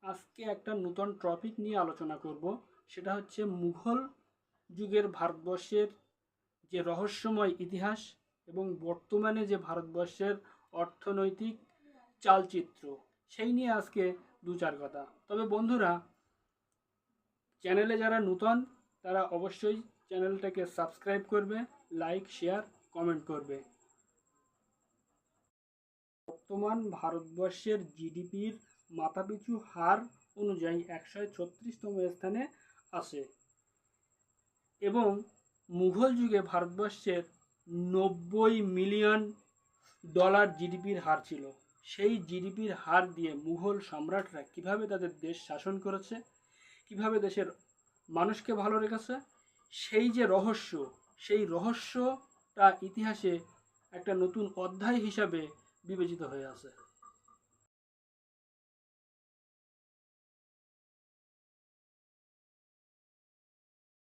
আজকে একটা নতুন টপিক নিয়ে আলোচনা করব। সেটা হচ্ছে মুঘল যুগের ভারতবর্ষের যে রহস্যময় ইতিহাস এবং বর্তমানে যে ভারতবর্ষের অর্থনৈতিক চালচিত্র, সেই নিয়ে আজকে দু চার কথা। তবে বন্ধুরা, চ্যানেলে যারা নতুন তারা অবশ্যই চ্যানেলটাকে সাবস্ক্রাইব করবে, লাইক শেয়ার কমেন্ট করবে। বর্তমান ভারতবর্ষের জিডিপির মাথাপিছু হার অনুযায়ী 136তম স্থানে আসে এবং মুঘল যুগে ভারতবর্ষের 90 মিলিয়ন ডলার জিডিপির হার ছিল। সেই জিডিপির হার দিয়ে মুঘল সম্রাটরা কিভাবে তাদের দেশ শাসন করেছে, কিভাবে দেশের মানুষকে ভালো রেখেছে, সেই যে রহস্য, সেই রহস্যটা ইতিহাসে একটা নতুন অধ্যায় হিসাবে বিবেচিত হয়ে আছে।